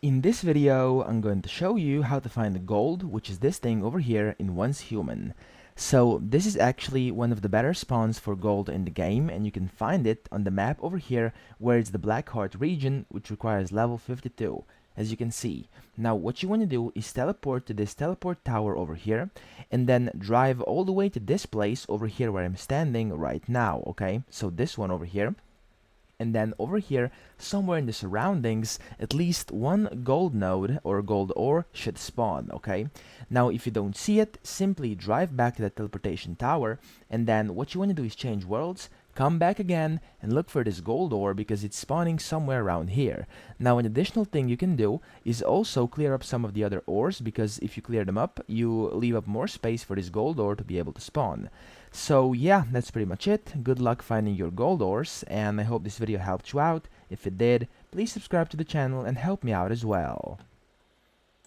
In this video, I'm going to show you how to find the gold, which is this thing over here in Once Human. So this is actually one of the better spawns for gold in the game, and you can find it on the map over here where it's the Black Heart region, which requires level 52, as you can see. Now what you want to do is teleport to this teleport tower over here, and then drive all the way to this place over here where I'm standing right now, okay? So this one over here. And then over here, somewhere in the surroundings, at least one gold node or gold ore should spawn, okay? Now, if you don't see it, simply drive back to the teleportation tower, and then what you want to do is change worlds, come back again, and look for this gold ore because it's spawning somewhere around here. Now, an additional thing you can do is also clear up some of the other ores, because if you clear them up, you leave up more space for this gold ore to be able to spawn. So yeah, that's pretty much it. Good luck finding your gold ores, and I hope this video helped you out. If it did, please subscribe to the channel and help me out as well.